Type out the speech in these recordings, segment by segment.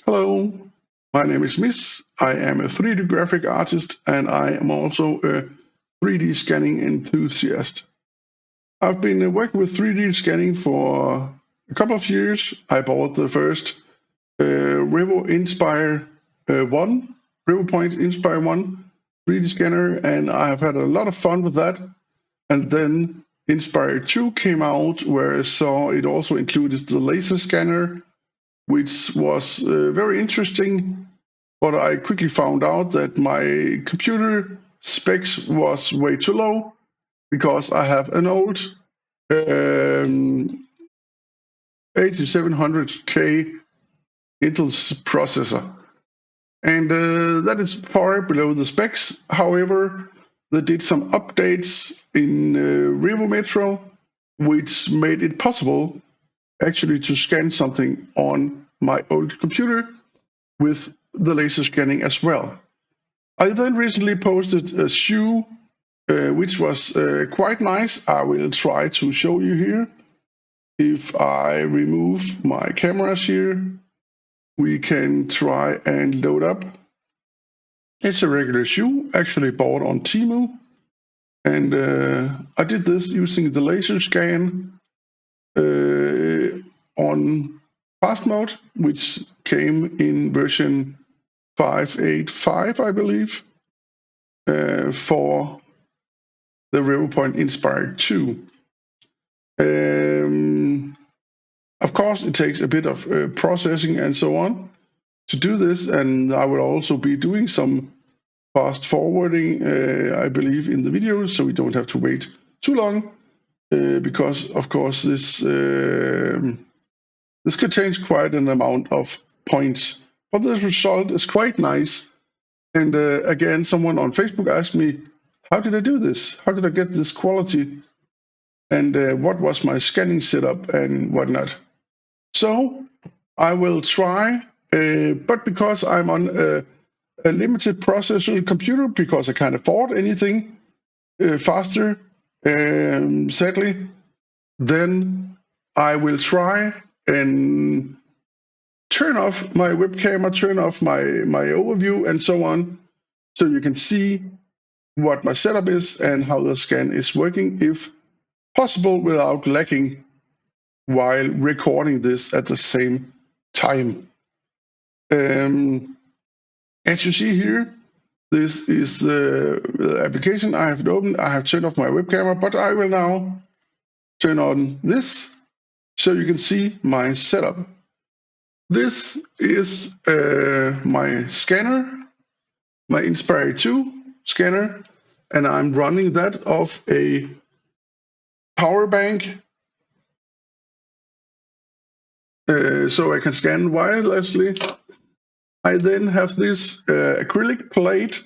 Hello, my name is Miss. I am a 3D graphic artist and I am also a 3D scanning enthusiast. I've been working with 3D scanning for a couple of years. I bought the first revo Inspire1, revo Point Inspire 1 3D scanner, and I have had a lot of fun with that. And then Inspire2 came out, where I saw it also included the laser scanner, which was very interesting, but I quickly found out that my computer specs was way too low because I have an old 8700K Intel processor, and that is far below the specs. However, they did some updates in Revo Metro, which made it possible actually to scan something on my old computer with the laser scanning as well. I then recently posted a shoe, which was quite nice. I will try to show you here. If I remove my cameras here, we can try and load up. It's a regular shoe, actually bought on Temu. And I did this using the laser scan on fast mode, which came in version 5.8.5, I believe, for the revo Point Inspire2. Of course, it takes a bit of processing and so on to do this, and I will also be doing some fast forwarding, I believe, in the video, so we don't have to wait too long, because, of course, this contains quite an amount of points. But the result is quite nice. And again, someone on Facebook asked me, how did I do this? How did I get this quality? And what was my scanning setup and whatnot? So I will try, but because I'm on a limited processor computer, because I can't afford anything faster, sadly, then I will try and turn off my webcam, turn off my overview and so on, so you can see what my setup is and how the scan is working, if possible, without lagging while recording this at the same time. As you see here, this is the application I have opened. I have turned off my web camera, but I will now turn on this so you can see my setup. This is my scanner, my Inspire2 scanner, and I'm running that off a power bank, so I can scan wirelessly. I then have this acrylic plate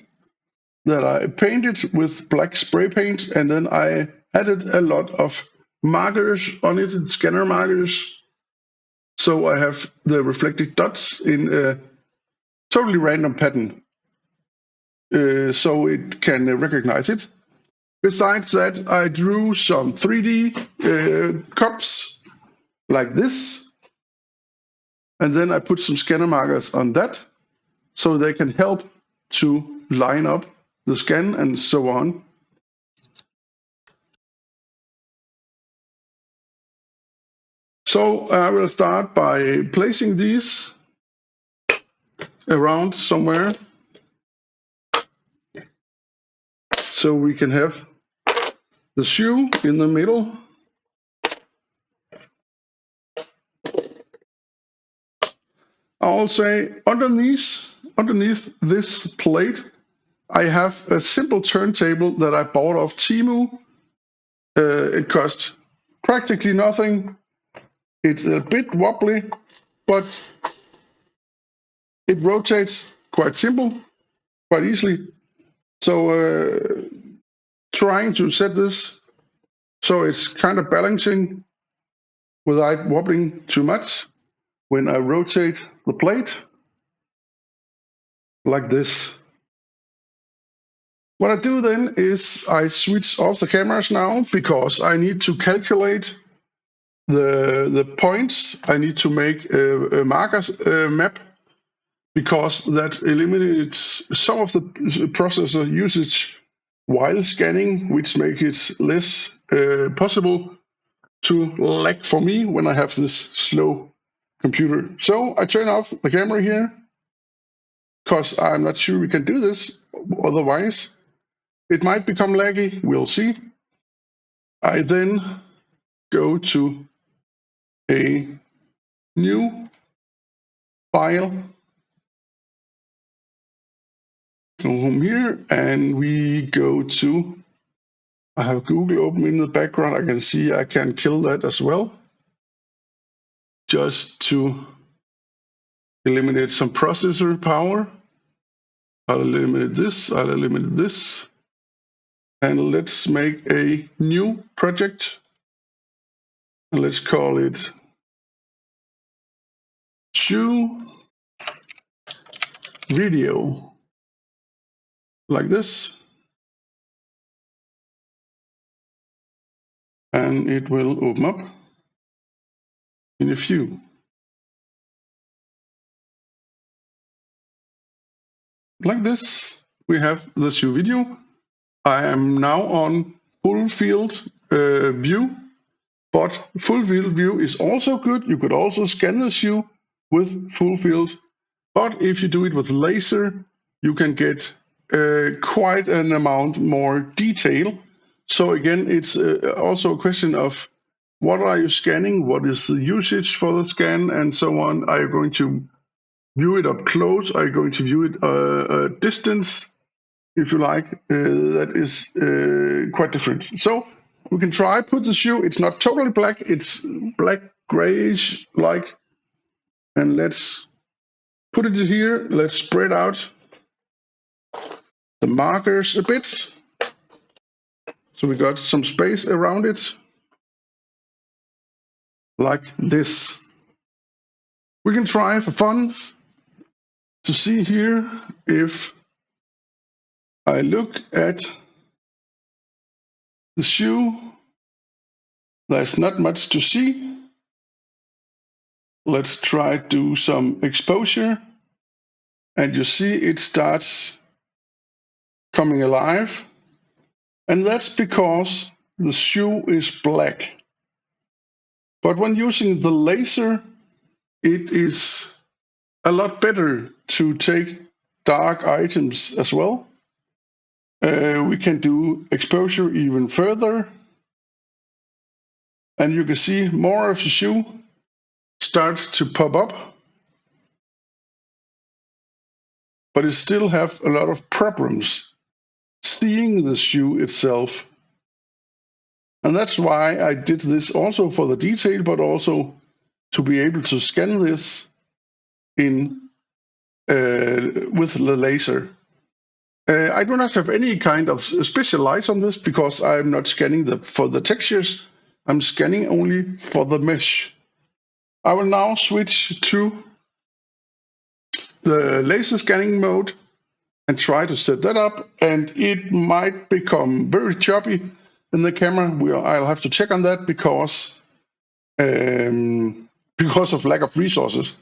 that I painted with black spray paint, and then I added a lot of markers on it, scanner markers. So I have the reflected dots in a totally random pattern, so it can recognize it. Besides that, I drew some 3D cups like this, and then I put some scanner markers on that, so they can help to line up the scan and so on. So I will start by placing these around somewhere, so we can have the shoe in the middle. I'll say underneath this plate, I have a simple turntable that I bought off Temu. It cost practically nothing. It's a bit wobbly, but it rotates quite easily. So trying to set this so it's kind of balancing without wobbling too much when I rotate the plate like this. What I do then is I switch off the cameras now, because I need to calculate the points. I need to make a marker map because that eliminates some of the processor usage while scanning, which makes it less possible to lag for me when I have this slow computer. So I turn off the camera here because I'm not sure we can do this. Otherwise, it might become laggy. We'll see. I then go to a new file, go home here, and we go to, I have Google open in the background. I can see I can kill that as well, just to eliminate some processor power. I'll eliminate this, I'll eliminate this. And let's make a new project. And let's call it Shoe Video, like this. And it will open up in a few. Like this, we have the shoe video. I am now on full field view, but full field view is also good. You could also scan the shoe with full field, but if you do it with laser, you can get quite an amount more detail. So again, it's also a question of what are you scanning, what is the usage for the scan, and so on. Are you going to view it up close? Are you going to view it at distance? If you like, that is quite different. So we can try put the shoe. It's not totally black. It's black grayish like. And let's put it here. Let's spread out the markers a bit. So we got some space around it, like this. We can try for fun to see here if I look at the shoe. There's not much to see. Let's try to do some exposure. And you see it starts coming alive. And that's because the shoe is black. But when using the laser, it is a lot better to take dark items as well. We can do exposure even further. And you can see more of the shoe starts to pop up. But it still have a lot of problems seeing the shoe itself. And that's why I did this also for the detail, but also to be able to scan this in with the laser. I do not have any kind of special lights on this because I'm not scanning for the textures. I'm scanning only for the mesh. I will now switch to the laser scanning mode and try to set that up, and it might become very choppy in the camera. I'll have to check on that because of lack of resources.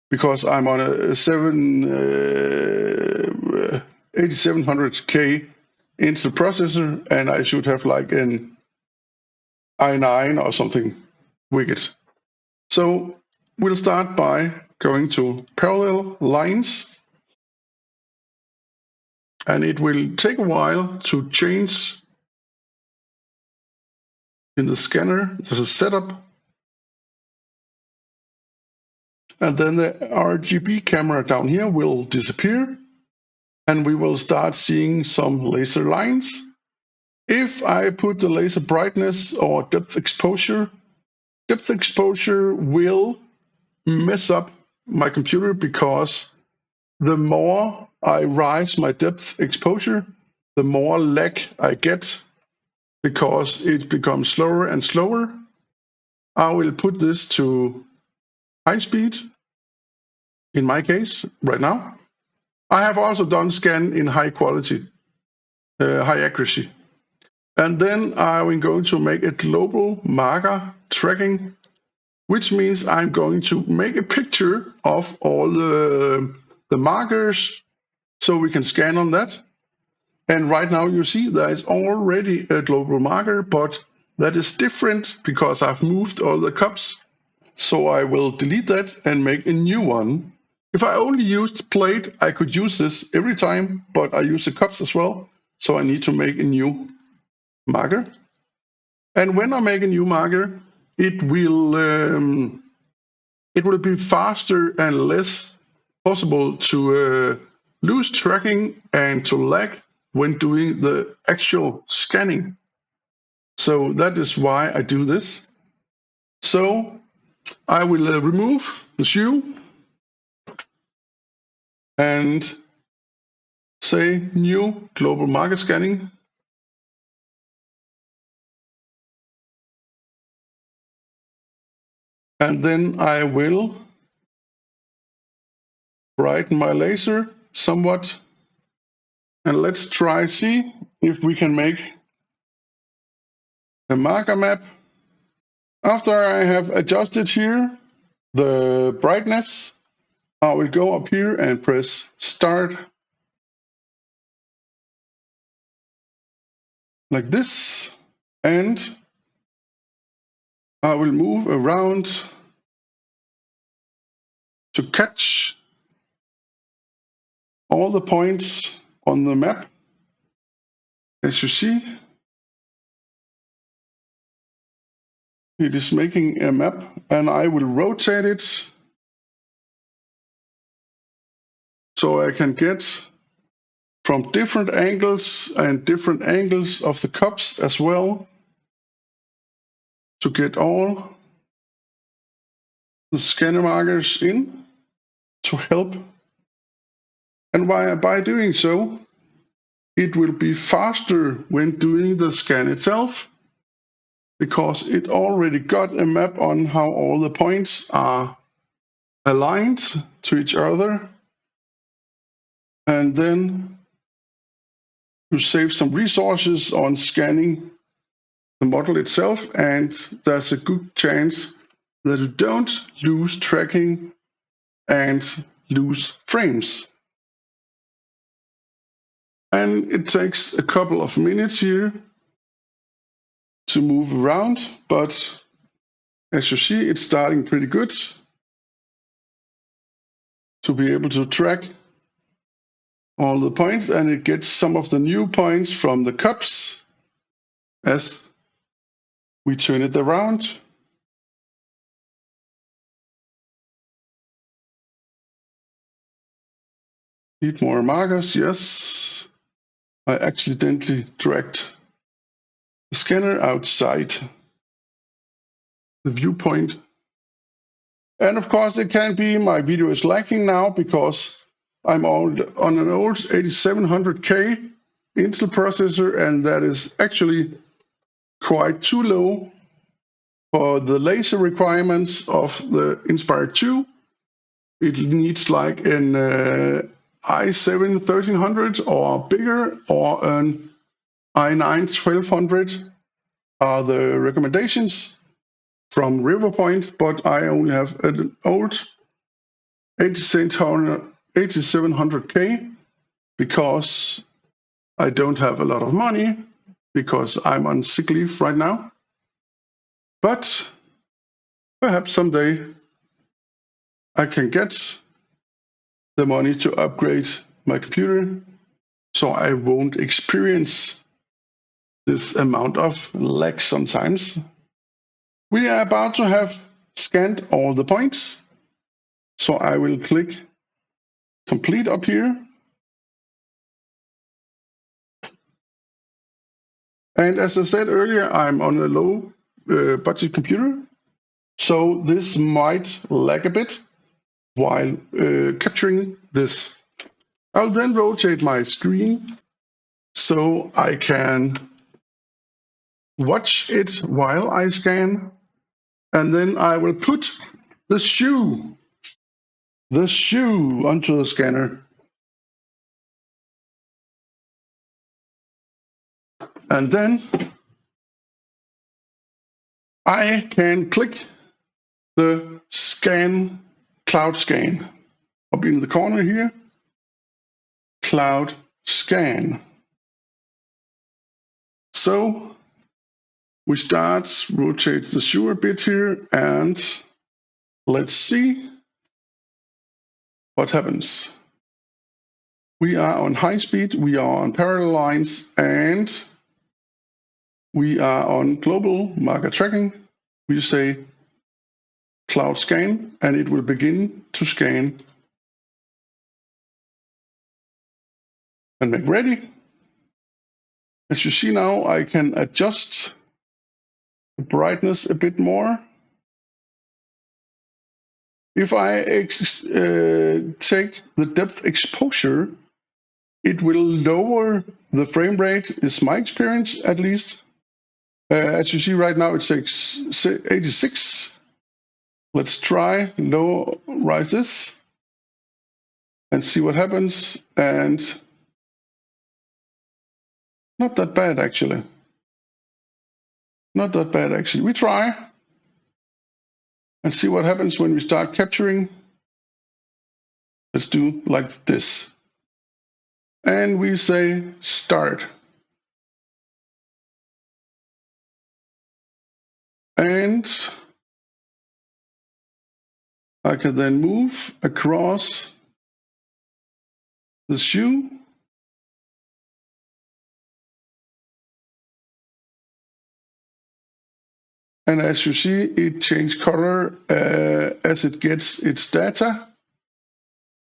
Because I'm on a 8700K into the processor, and I should have like an i9 or something wicked. So we'll start by going to parallel lines. And it will take a while to change in the scanner. There's a setup. And then the RGB camera down here will disappear. And we will start seeing some laser lines. If I put the laser brightness or depth exposure will mess up my computer because the more I rise my depth exposure, the more lag I get because it becomes slower and slower. I will put this to high speed in my case right now. I have also done scan in high quality, high accuracy. And then I'm going to make a global marker tracking, which means I'm going to make a picture of all the the markers so we can scan on that. And right now you see there is already a global marker, but that is different because I've moved all the cups. So I will delete that and make a new one. If I only used plate, I could use this every time, but I use the cups as well. So I need to make a new marker. And when I make a new marker, it will be faster and less possible to lose tracking and to lag when doing the actual scanning. So that is why I do this. So I will remove the shoe and say new global market scanning. And then I will brighten my laser somewhat. And let's try see if we can make a marker map. After I have adjusted here the brightness, I will go up here and press start like this. And I will move around to catch all the points on the map. As you see, it is making a map, and I will rotate it so I can get from different angles and different angles of the cups as well to get all the scanner markers in to help. And by doing so, it will be faster when doing the scan itself, because it already got a map on how all the points are aligned to each other. And then you save some resources on scanning the model itself, and there's a good chance that you don't lose tracking and lose frames. And it takes a couple of minutes here to move around, but as you see, it's starting pretty good to be able to track all the points, and it gets some of the new points from the cups as we turn it around. Need more markers, yes. I accidentally dragged the scanner outside the viewpoint. And of course it can be my video is lagging now because I'm on an old 8700K Intel processor, and that is actually quite too low for the laser requirements of the Inspire2. It needs like an i7 1300 or bigger, or an i9 1200 are the recommendations from revo, but I only have an old 8700K because I don't have a lot of money because I'm on sick leave right now. But perhaps someday I can get the money to upgrade my computer so I won't experience this amount of lag sometimes. We are about to have scanned all the points, so I will click complete up here. And as I said earlier, I'm on a low budget computer, so this might lag a bit while capturing this. I'll then rotate my screen so I can watch it while I scan, and then I will put the shoe onto the scanner. And then I can click the scan, cloud scan up in the corner here. cloud scan. So we start, rotate the shoe a bit here, and let's see what happens. We are on high speed, we are on parallel lines, and we are on global marker tracking. We say cloud scan, and it will begin to scan. And make ready. As you see now, I can adjust the brightness a bit more. If I take the depth exposure, it will lower the frame rate, is my experience at least. As you see right now, it says 86. Let's try rise this and see what happens. And not that bad, actually. Not that bad, actually. We try and see what happens when we start capturing. Let's do like this. And we say start. And I can then move across the shoe. And as you see, it changes color as it gets its data.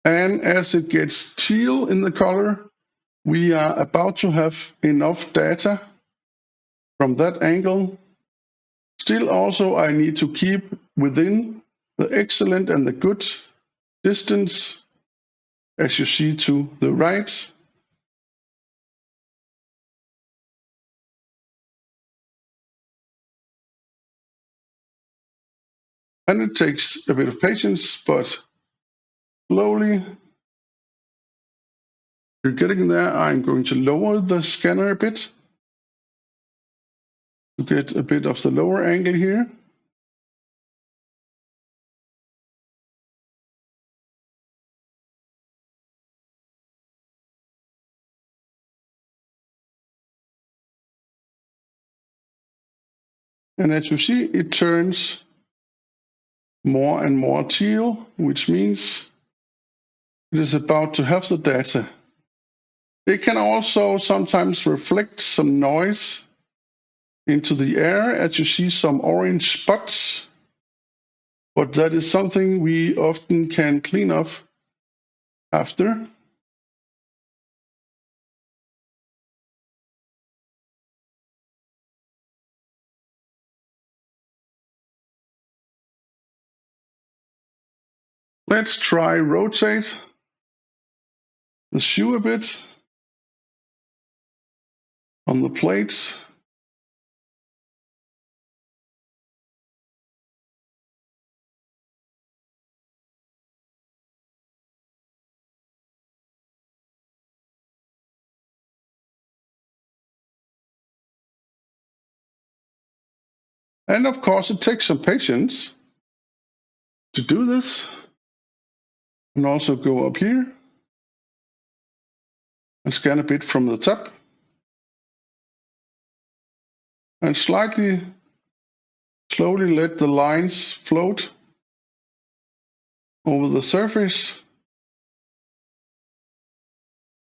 And as it gets teal in the color, we are about to have enough data from that angle. Still also, I need to keep within the excellent and the good distance, as you see to the right. And it takes a bit of patience, but slowly you're getting there. I'm going to lower the scanner a bit to get a bit of the lower angle here. And as you see, it turns more and more teal, which means it is about to have the data. It can also sometimes reflect some noise into the air, as you see some orange spots, but that is something we often can clean up after. Let's try rotate the shoe a bit on the plates. And of course, it takes some patience to do this. And also go up here and scan a bit from the top. And slowly let the lines float over the surface.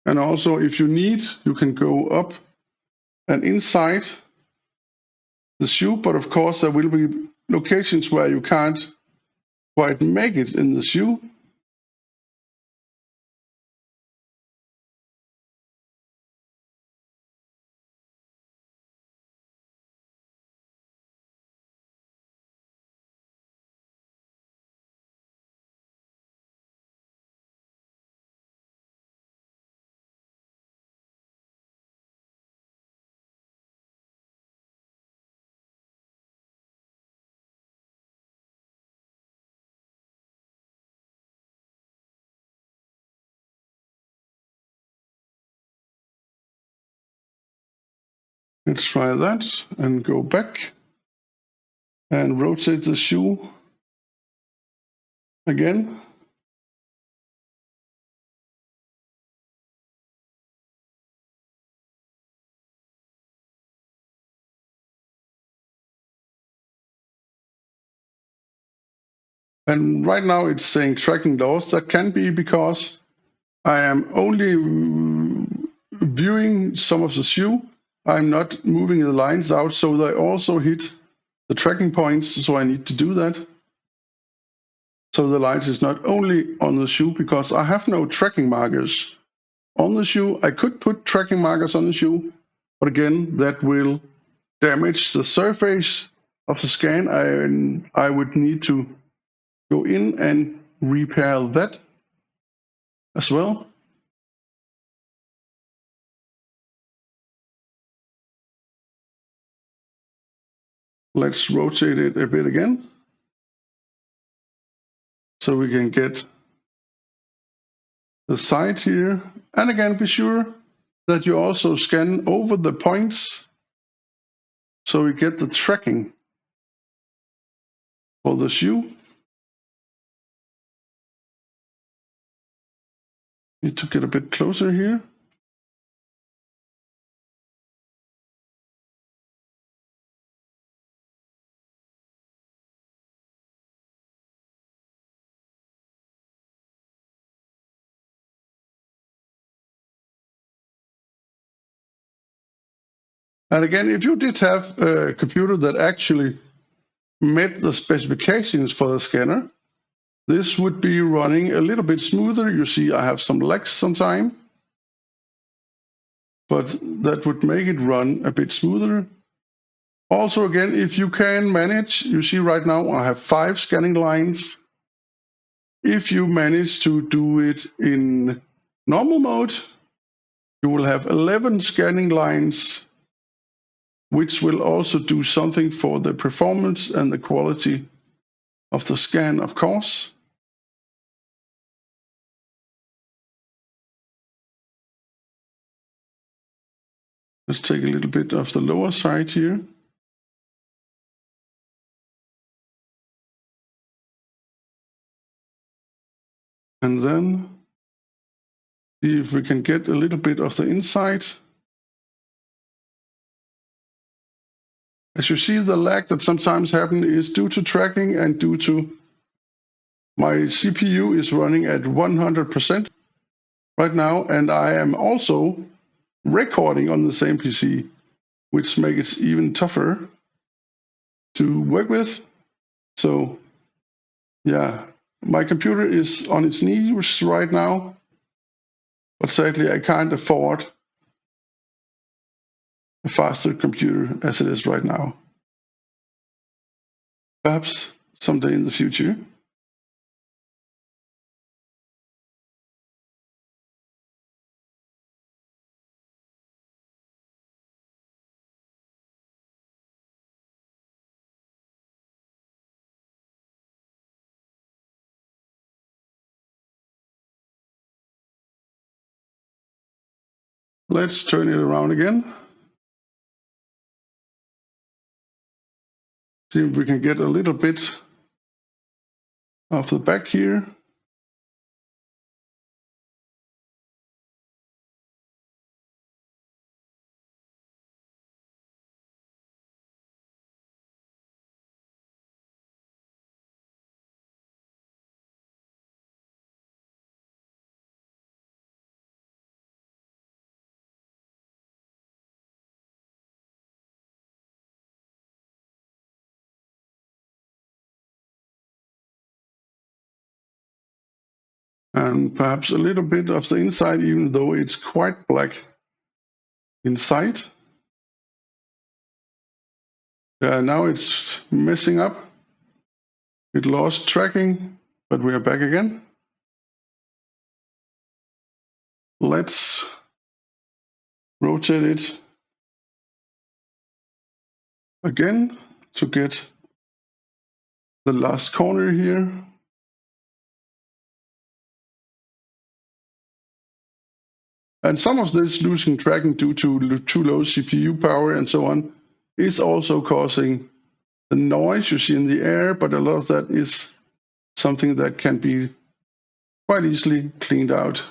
And also, if you need, you can go up and inside the shoe, but of course there will be locations where you can't quite make it in the shoe. Let's try that and go back and rotate the shoe again. And right now it's saying tracking loss. That can be because I am only viewing some of the shoe. I'm not moving the lines out, so they also hit the tracking points, so I need to do that. So the lines is not only on the shoe, because I have no tracking markers on the shoe. I could put tracking markers on the shoe, but again, that will damage the surface of the scan. I would need to go in and repair that as well. Let's rotate it a bit again, so we can get the side here. And again, be sure that you also scan over the points, so we get the tracking for the shoe. Need to get a bit closer here. And again, if you did have a computer that actually met the specifications for the scanner, this would be running a little bit smoother. You see I have some lags sometimes, but that would make it run a bit smoother. Also, again, if you can manage, you see right now I have 5 scanning lines. If you manage to do it in normal mode, you will have 11 scanning lines, which will also do something for the performance and the quality of the scan, of course. Let's take a little bit of the lower side here. And then see if we can get a little bit of the inside. As you see, the lag that sometimes happens is due to tracking and due to my CPU is running at 100% right now, and I am also recording on the same PC, which makes it even tougher to work with. So yeah, my computer is on its knees right now, but sadly I can't afford a faster computer as it is right now. Perhaps someday in the future. Let's turn it around again. See if we can get a little bit of the back here. And perhaps a little bit of the inside, even though it's quite black inside. Now it's messing up. It lost tracking, but we are back again. Let's rotate it again to get the last corner here. And some of this losing tracking due to too low CPU power and so on is also causing the noise you see in the air, but a lot of that is something that can be quite easily cleaned out.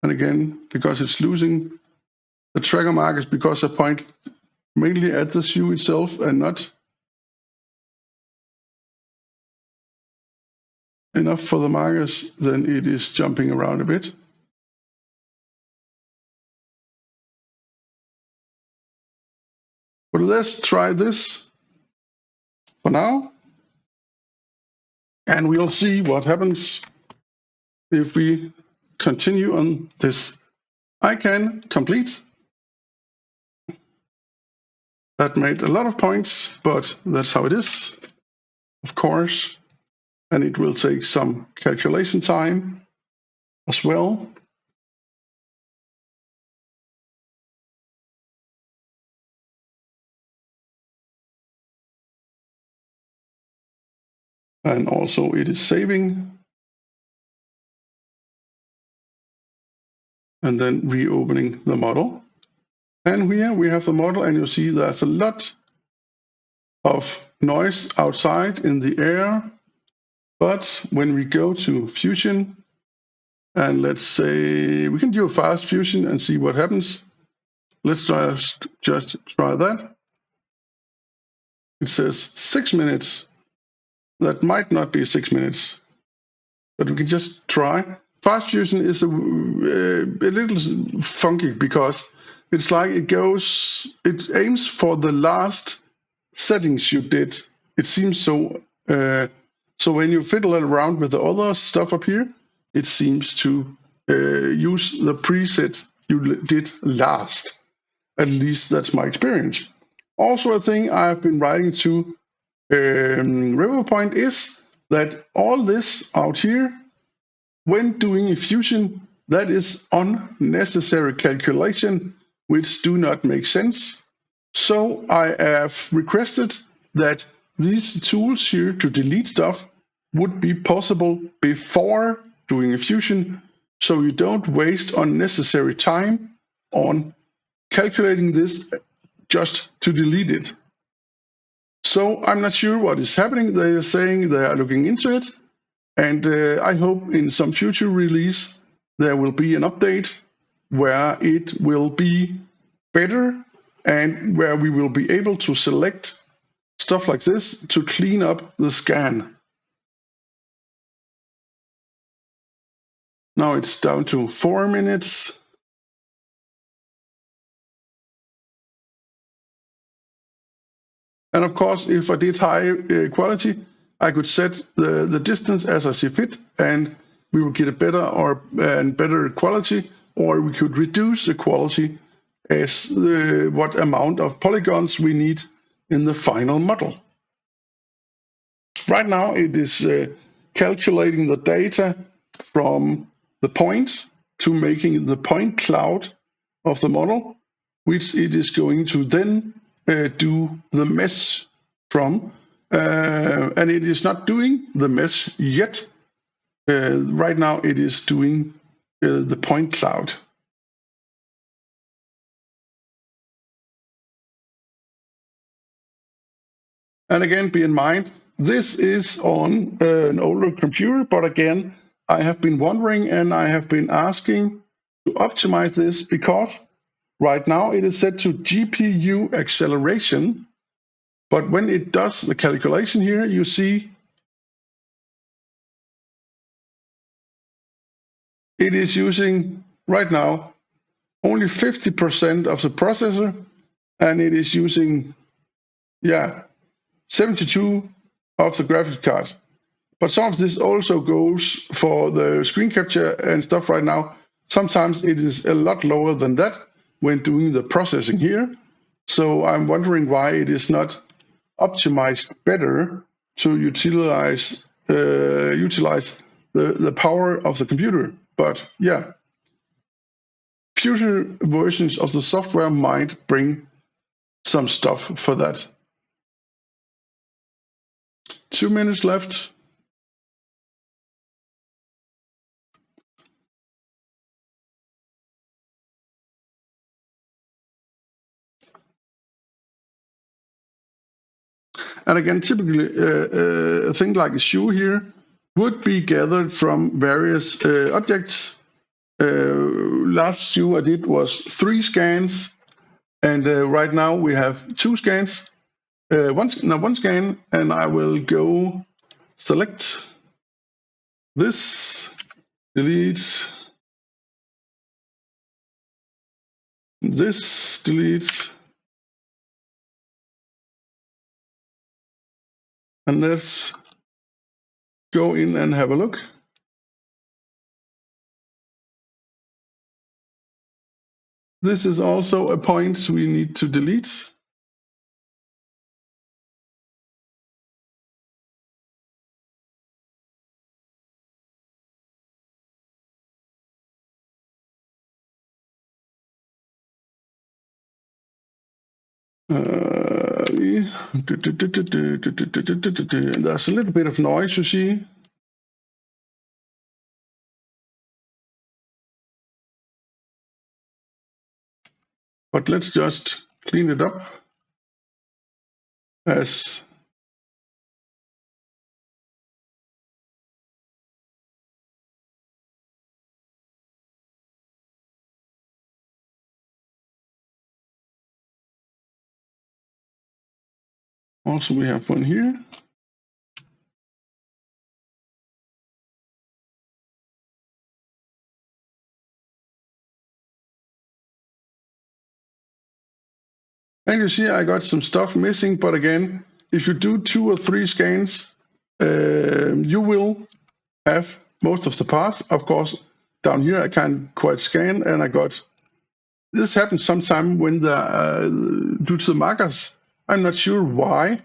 And again, because it's losing the tracker markers because I point mainly at the shoe itself and not enough for the markers, then it is jumping around a bit. But let's try this for now, and we'll see what happens if we continue on this. I can complete. That made a lot of points, but that's how it is, of course. And it will take some calculation time as well. And also it is saving. And then reopening the model. And here we have the model, and you'll see there's a lot of noise outside in the air. But when we go to Fusion, and let's say we can do a fast Fusion and see what happens. Let's just try that. It says 6 minutes. That might not be 6 minutes, but we can just try. Fast Fusion is a little funky because it's like it aims for the last settings you did. It seems so. So when you fiddle around with the other stuff up here, it seems to use the preset you did last. At least that's my experience. Also, a thing I've been writing to revo point is that all this out here, when doing a fusion, that is unnecessary calculation, which do not make sense. So I have requested that these tools here to delete stuff would be possible before doing a fusion, so you don't waste unnecessary time on calculating this just to delete it. So I'm not sure what is happening. They are saying they are looking into it, and I hope in some future release there will be an update where it will be better and where we will be able to select stuff like this to clean up the scan. Now it's down to 4 minutes. And of course, if I did high quality, I could set the distance as I see fit, and we will get a better quality, or we could reduce the quality as what amount of polygons we need in the final model. Right now, it is calculating the data from the points to making the point cloud of the model, which it is going to then do the mesh from. And it is not doing the mesh yet. Right now, it is doing the point cloud. And again, be in mind, this is on an older computer, but again, I have been wondering and I have been asking to optimize this because right now it is set to GPU acceleration, but when it does the calculation here, you see it is using right now only 50% of the processor, and it is using 72 of the graphics card. But some of this also goes for the screen capture and stuff right now. Sometimes it is a lot lower than that when doing the processing here. So I'm wondering why it is not optimized better to utilize the power of the computer. But yeah, future versions of the software might bring some stuff for that. 2 minutes left. And again, typically, a thing like a shoe here would be gathered from various objects. Last shoe I did was 3 scans, and right now we have 2 scans. One scan, and I will go select this, delete this, delete, and let's go in and have a look. This is also a point we need to delete. There's a little bit of noise, you see. But let's just clean it up as also we have one here. And you see I got some stuff missing, but again, if you do 2 or 3 scans, you will have most of the parts. Of course, down here I can't quite scan, and I got, this happens sometime when due to the markers, I'm not sure why,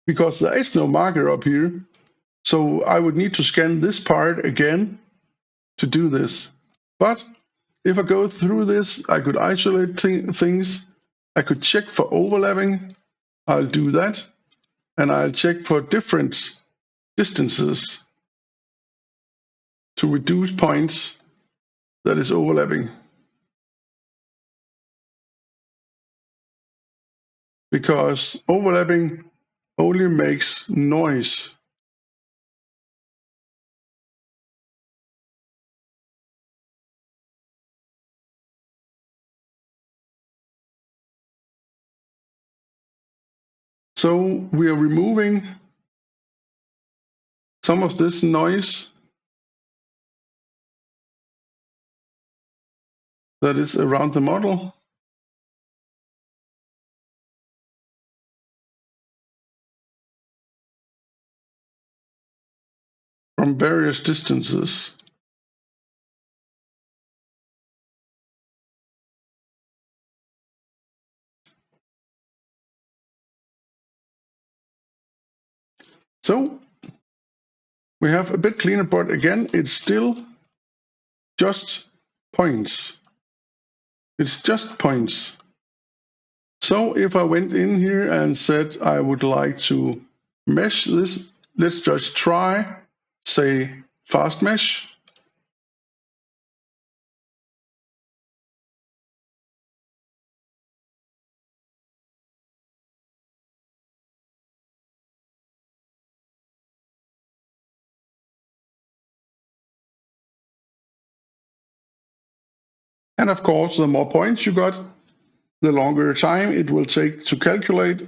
because there is no marker up here. So I would need to scan this part again to do this. But if I go through this, I could isolate things. I could check for overlapping. I'll do that. And I'll check for different distances to reduce points that is overlapping. Because overlapping only makes noise. So we are removing some of this noise that is around the model. From various distances. So we have a bit cleaner, but again, it's still just points. It's just points. So if I went in here and said I would like to mesh this, let's just try, say, fast mesh. And of course, the more points you got, the longer time it will take to calculate.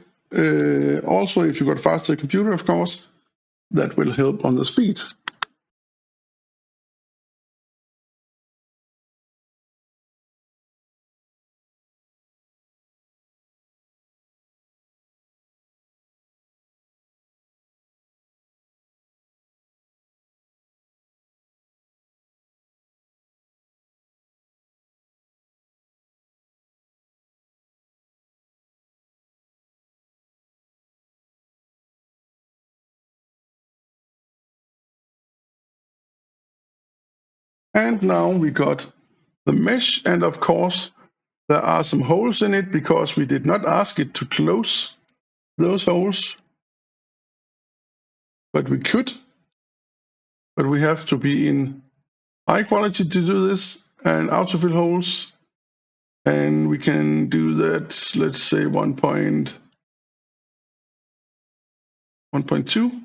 Also, if you got faster computer, of course, that will help on the speed. And now we got the mesh, and of course, there are some holes in it because we did not ask it to close those holes, but we could. But we have to be in high quality to do this, and autofill holes, and we can do that, let's say 1.2.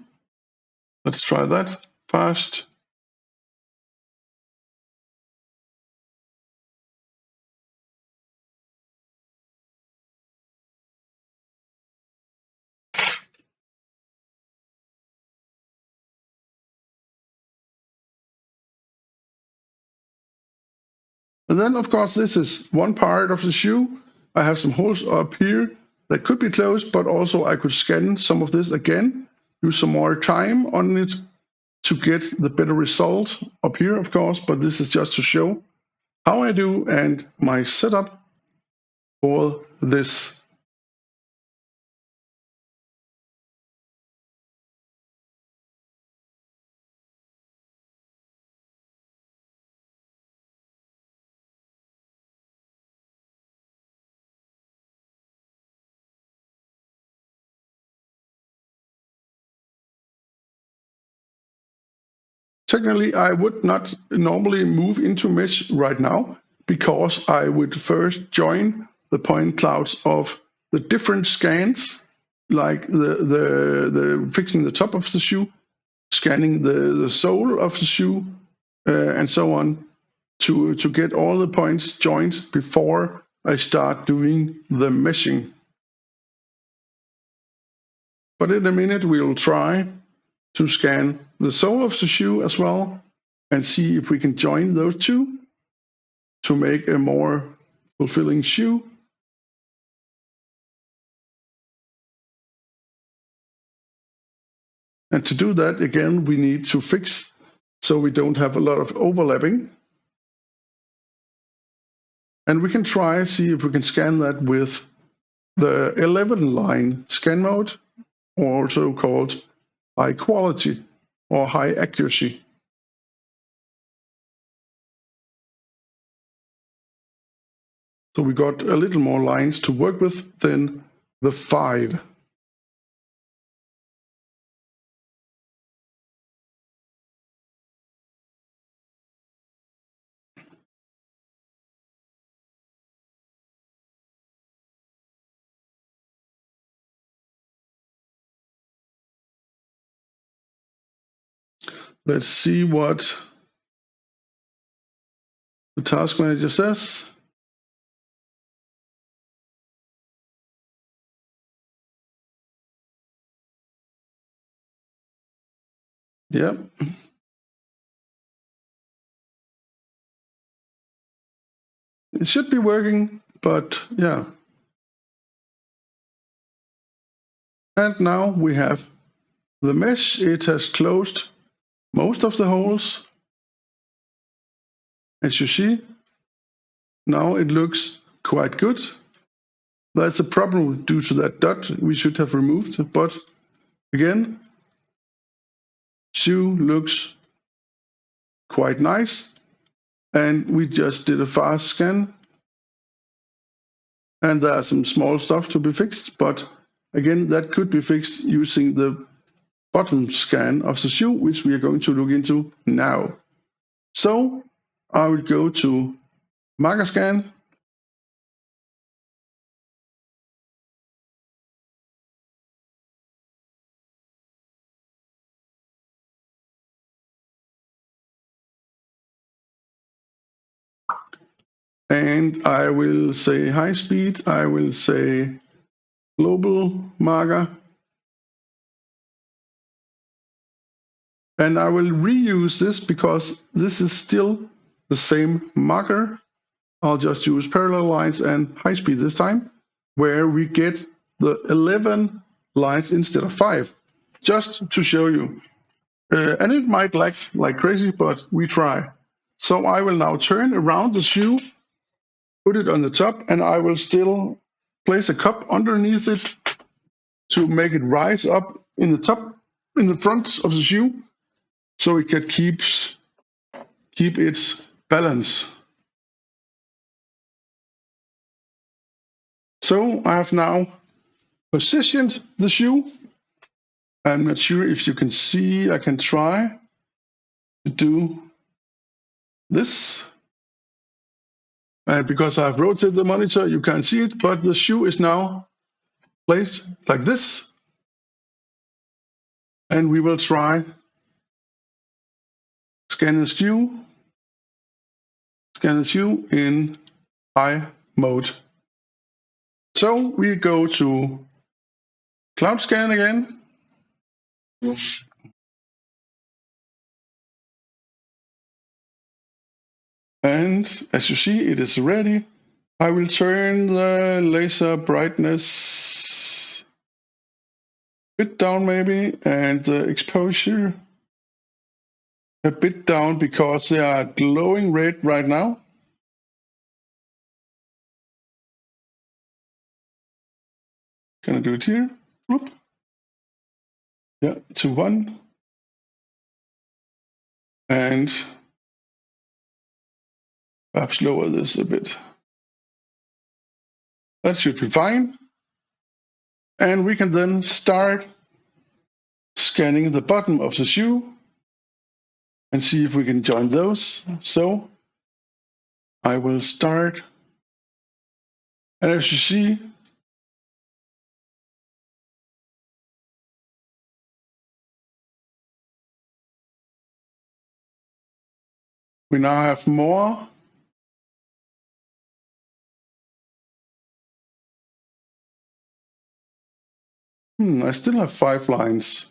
Let's try that. Fast. And then, of course, this is one part of the shoe. I have some holes up here that could be closed, but also I could scan some of this again, use some more time on it to get the better result up here, of course, but this is just to show how I do and my setup for this. Technically, I would not normally move into mesh right now because I would first join the point clouds of the different scans, like the fixing the top of the shoe, scanning the sole of the shoe, and so on, to get all the points joined before I start doing the meshing. But in a minute, we'll try to scan the sole of the shoe as well and see if we can join those two to make a more fulfilling shoe. And to do that, again, we need to fix so we don't have a lot of overlapping. And we can try see if we can scan that with the 11 line scan mode, also called high quality or high accuracy. So we got a little more lines to work with than the 5. Let's see what the task manager says. Yep. It should be working, but yeah. And now we have the mesh. It has closed most of the holes. As you see, now it looks quite good. That's a problem due to that dot we should have removed, but again, shoe looks quite nice. And we just did a fast scan. And there's some small stuff to be fixed, but again, that could be fixed using the bottom scan of the shoe, which we are going to look into now. So I will go to marker scan. And I will say high speed. I will say global marker. And I will reuse this because this is still the same marker. I'll just use parallel lines and high speed this time, where we get the 11 lines instead of 5, just to show you. And it might lag like crazy, but we try. So I will now turn around the shoe, put it on the top, and I will still place a cup underneath it to make it rise up in the top, in the front of the shoe, so it can keep its balance. So I have now positioned the shoe. I'm not sure if you can see. I can try to do this. Because I've rotated the monitor, you can't see it, but the shoe is now placed like this. And we will try scan the shoe in high mode. So we go to cloud scan again. And And as you see, it is ready. I will turn the laser brightness a bit down maybe, and the exposure a bit down because they are glowing red right now. Can I do it here? Whoop. Yeah, to 1. And perhaps lower this a bit. That should be fine. And we can then start scanning the bottom of the shoe and see if we can join those. So I will start. And as you see, we now have more. I still have 5 lines.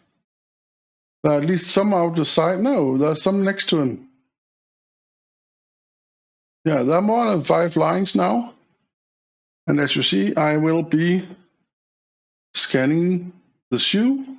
There are at least some out the side. No, there's some next to them. Yeah, there are more than 5 lines now. And as you see, I will be scanning the shoe.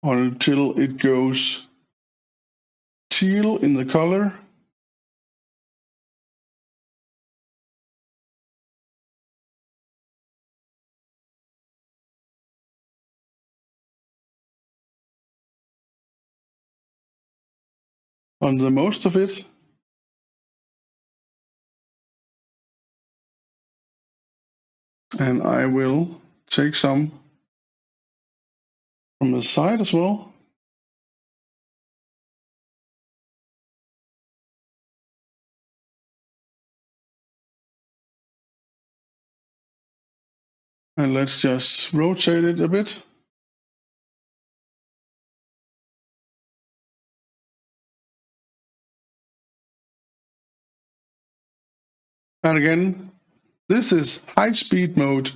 Until it goes teal in the color. On the most of it. And I will take some from the side as well. And let's just rotate it a bit. And again, this is high speed mode.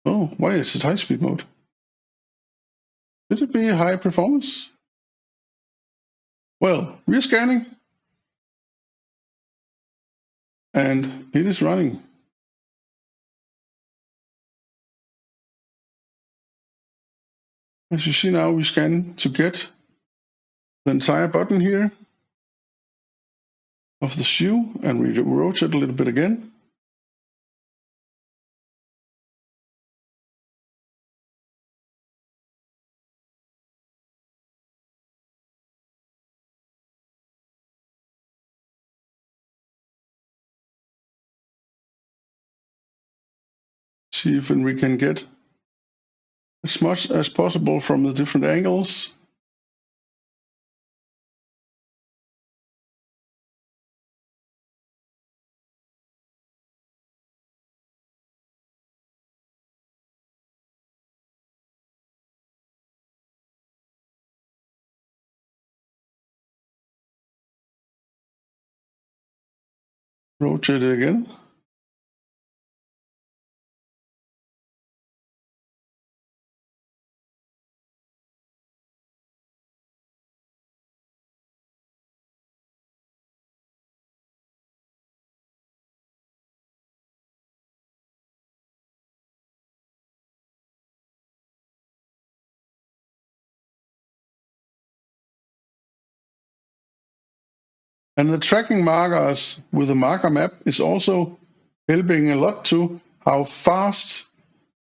Oh, why is it high speed mode? Should it be high performance? Well, we're scanning. And it is running. As you see now, we scan to get the entire button here of the shoe, and we rotate a little bit again. See if we can get as much as possible from the different angles. Rotate it again. And the tracking markers with the marker map is also helping a lot to how fast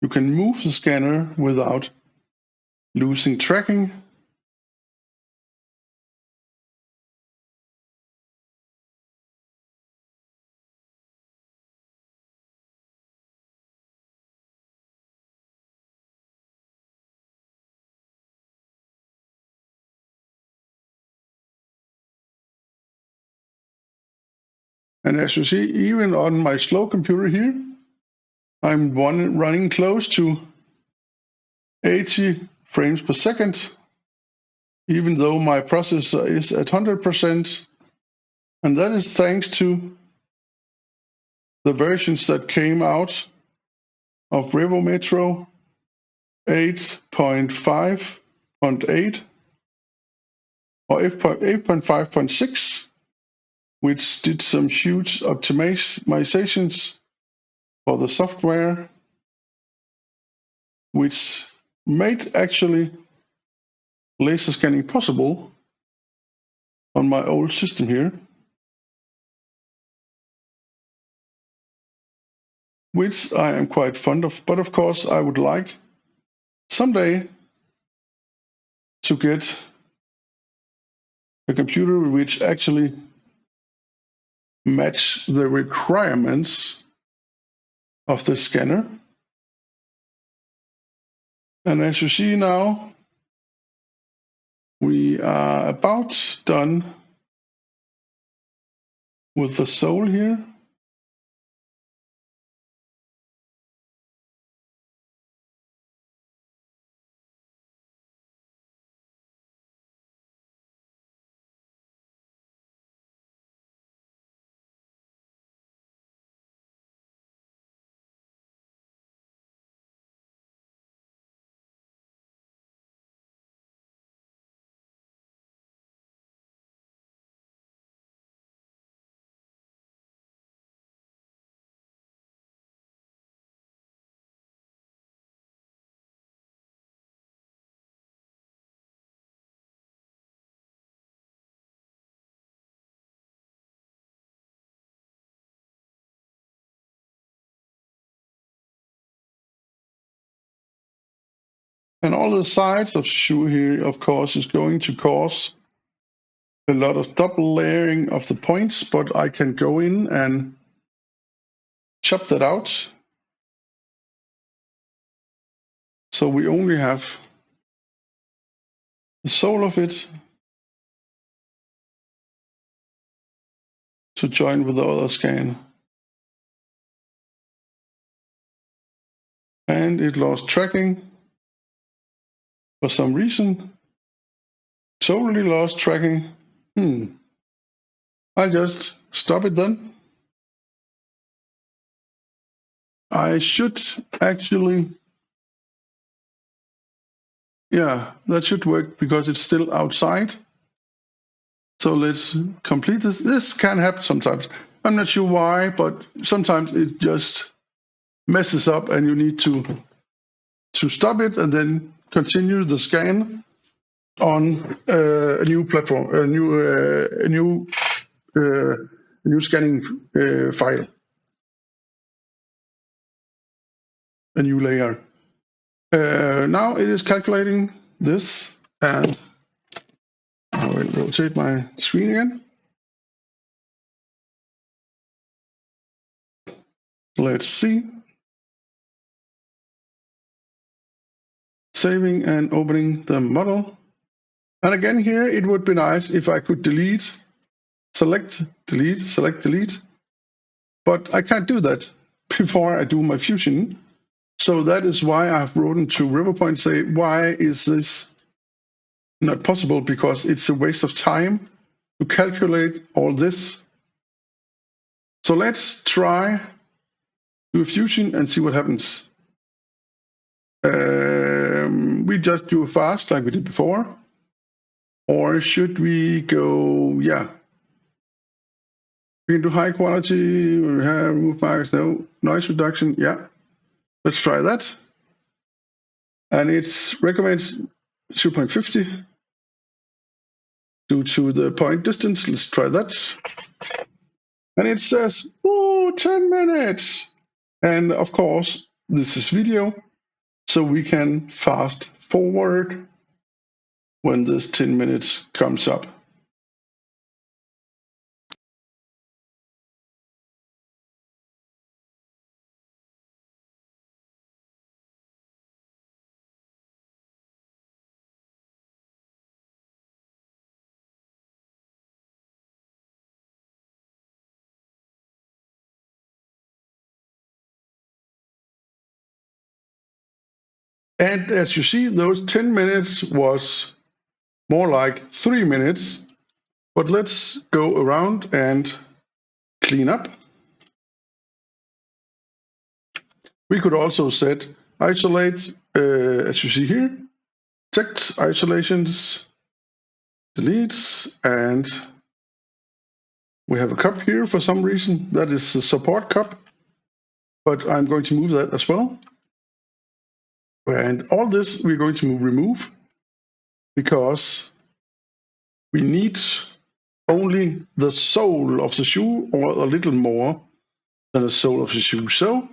you can move the scanner without losing tracking. And as you see, even on my slow computer here, I'm running close to 80 frames per second, even though my processor is at 100%. And that is thanks to the versions that came out of Revo Metro 8.5.8 or 8.5.6, which did some huge optimizations for the software, which made actually laser scanning possible on my old system here, which I am quite fond of. But of course, I would like someday to get a computer which actually match the requirements of the scanner. And as you see now, we are about done with the sole here. And all the sides of the shoe here, of course, is going to cause a lot of double layering of the points, but I can go in and chop that out. So we only have the sole of it to join with the other scan. And it lost tracking for some reason. Totally lost tracking. I'll just stop it then. I should actually, yeah, that should work because it's still outside. So let's complete this. This can happen sometimes. I'm not sure why, but sometimes it just messes up and you need to stop it and then continue the scan on a new platform, a new scanning file, a new layer. Now it is calculating this, and I will rotate my screen again. Let's see. Saving and opening the model. And again here, it would be nice if I could delete, select, delete. But I can't do that before I do my fusion. So that is why I've written to RiverPoint and say, why is this not possible? Because it's a waste of time to calculate all this. So let's try do a fusion and see what happens. We just do it fast like we did before. Or should we go, yeah. We can do high quality, we have remove markers, no. Noise reduction, yeah. Let's try that. And it recommends 2.50 due to the point distance. Let's try that. And it says, oh, 10 minutes. And of course, this is video, so we can fast forward when this 10 minutes comes up. And as you see, those 10 minutes was more like 3 minutes. But let's go around and clean up. We could also set isolate, as you see here, text isolations, deletes, and we have a cup here for some reason. That is the support cup, but I'm going to move that as well. And all this we're going to remove because we need only the sole of the shoe or a little more than the sole of the shoe. So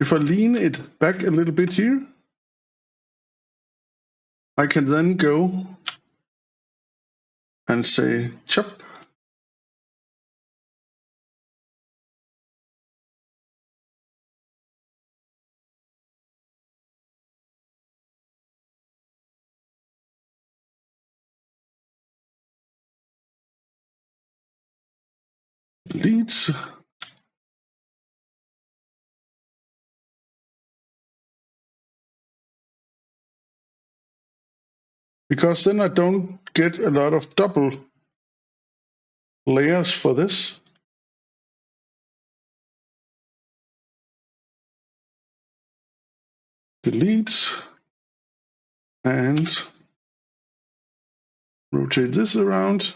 if I lean it back a little bit here, I can then go and say chop. Delete. Because then I don't get a lot of double layers for this. Delete and rotate this around.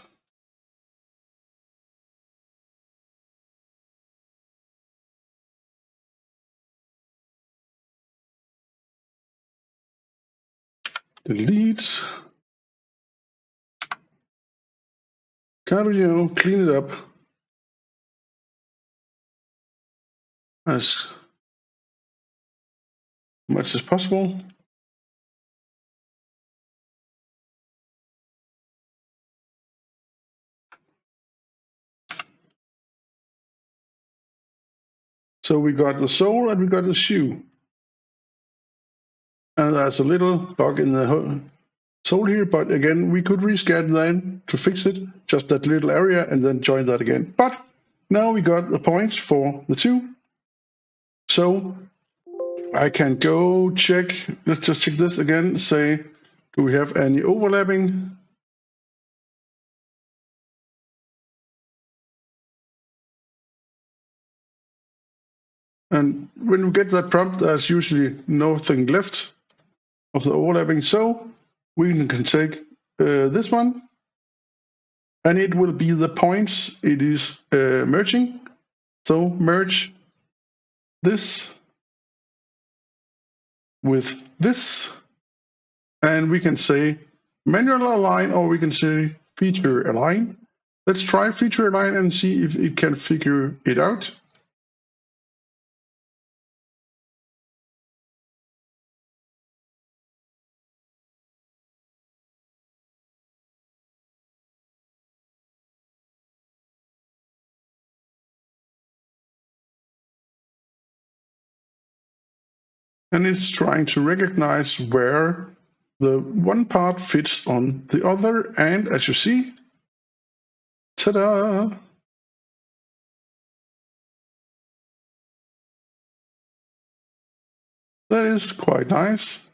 Delete. Kind of, clean it up as much as possible. So we got the sole and we got the shoe. And there's a little bug in the sole here, but again, we could rescan then to fix it, just that little area, and then join that again. But now we got the points for the two. So I can go check, let's just check this again, say, do we have any overlapping? And when we get that prompt, there's usually nothing left of the overlapping. So we can take this one, and it will be the points it is merging. So merge this with this, and we can say manual align, or we can say feature align. Let's try feature align and see if it can figure it out. And it's trying to recognize where the one part fits on the other, and as you see, ta-da! That is quite nice.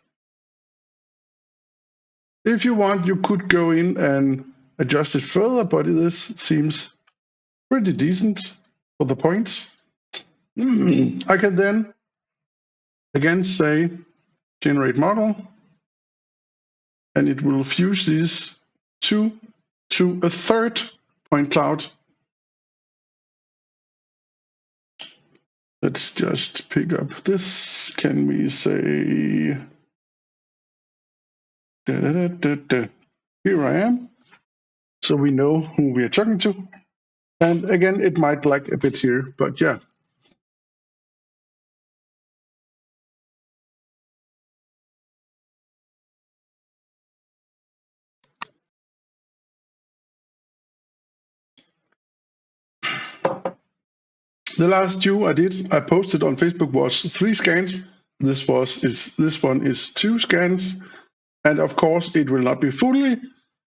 If you want, you could go in and adjust it further, but this seems pretty decent for the points. I can then again say generate model, and it will fuse these two to a third point cloud. Let's just pick up this. Can we say, here I am. So we know who we are talking to. And again, it might lag a bit here, but yeah. The last shoe I posted on Facebook was 3 scans. This one is 2 scans, and of course it will not be fully,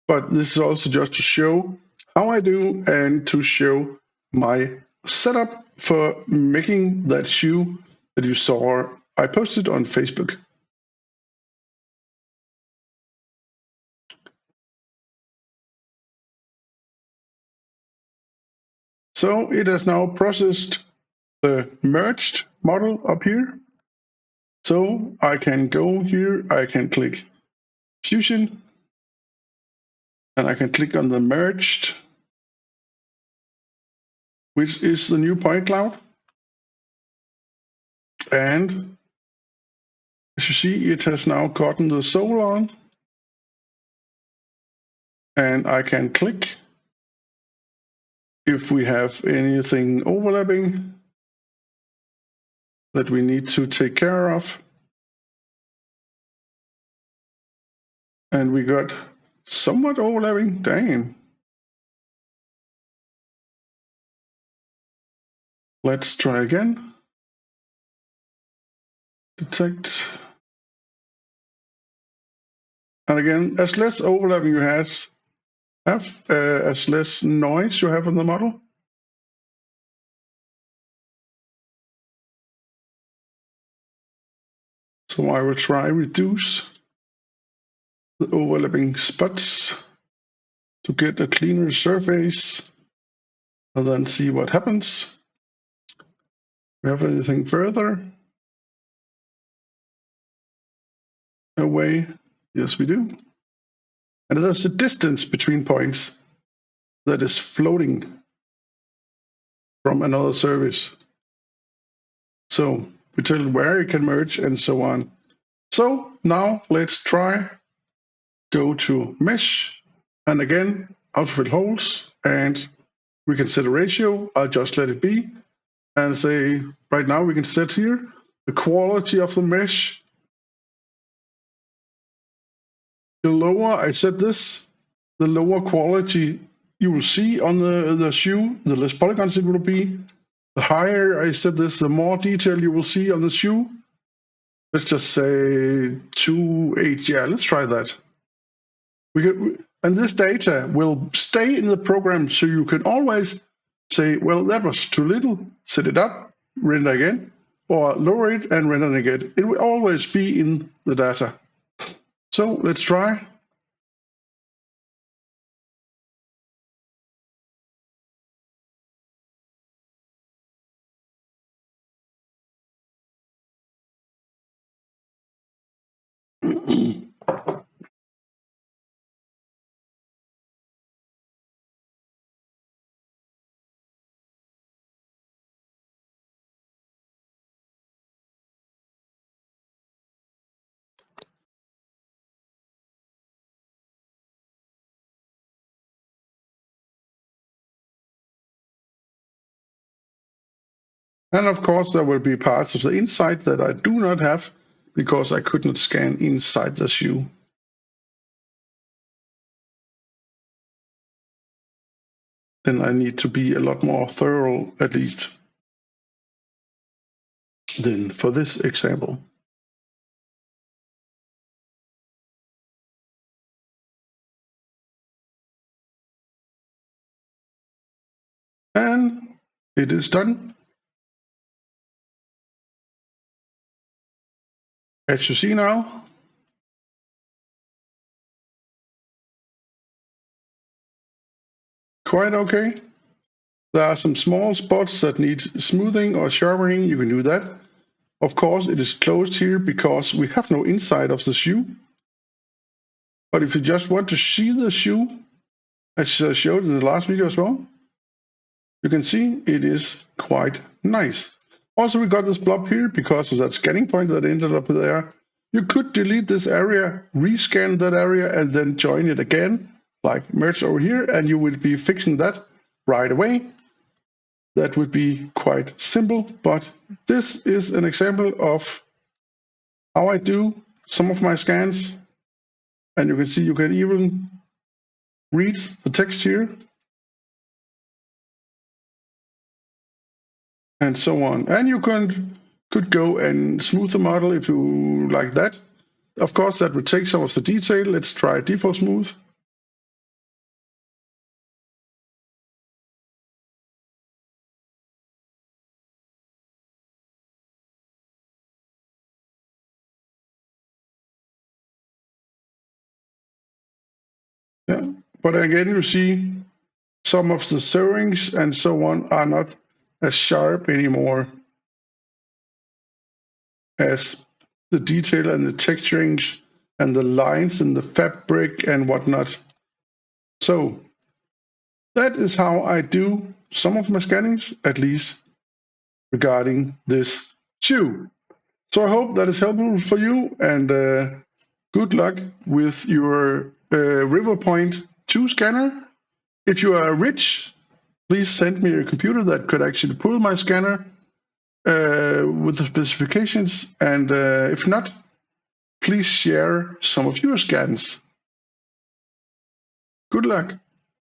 but this is also just to show how I do and to show my setup for making that shoe that you saw I posted on Facebook. So it has now processed the merged model up here. So I can go here, I can click Fusion, and I can click on the merged, which is the new point cloud. And as you see, it has now gotten the sole on. And I can click if we have anything overlapping that we need to take care of. And we got somewhat overlapping. Dang. Let's try again. Detect. And again, as less overlapping you have, as less noise you have in the model. So I will try reduce the overlapping spots to get a cleaner surface and then see what happens. We have anything further away? Yes, we do. And there's a distance between points that is floating from another service. So we tell it where it can merge and so on. So now let's try, go to mesh, and again, autofill holes, and we can set a ratio. I'll just let it be and say, right now we can set here the quality of the mesh. The lower I set this, the lower quality you will see on the shoe, the less polygons it will be. The higher I set this, the more detail you will see on the shoe. Let's just say 2.8. Yeah, let's try that. And this data will stay in the program, so you can always say, well, that was too little, set it up, render again, or lower it and render again. It will always be in the data. So let's try. And of course, there will be parts of the inside that I do not have because I could not scan inside the shoe. Then I need to be a lot more thorough, at least, than for this example. And it is done. As you see now, quite okay. There are some small spots that need smoothing or sharpening. You can do that. Of course, it is closed here because we have no inside of the shoe. But if you just want to see the shoe, as I showed in the last video as well, you can see it is quite nice. Also, we got this blob here because of that scanning point that ended up there. You could delete this area, rescan that area, and then join it again, like merge over here, and you will be fixing that right away. That would be quite simple, but this is an example of how I do some of my scans. And you can see you can even read the text here and so on. And you could go and smooth the model if you like that. Of course, that would take some of the detail. Let's try default smooth. Yeah, but again, you see some of the sewings and so on are not as sharp anymore as the detail and the texturings and the lines and the fabric and whatnot. So that is how I do some of my scannings, at least regarding this shoe. So I hope that is helpful for you, and good luck with your River Point 2 scanner. If you are rich, please send me a computer that could actually pull my scanner with the specifications, and if not, please share some of your scans. Good luck.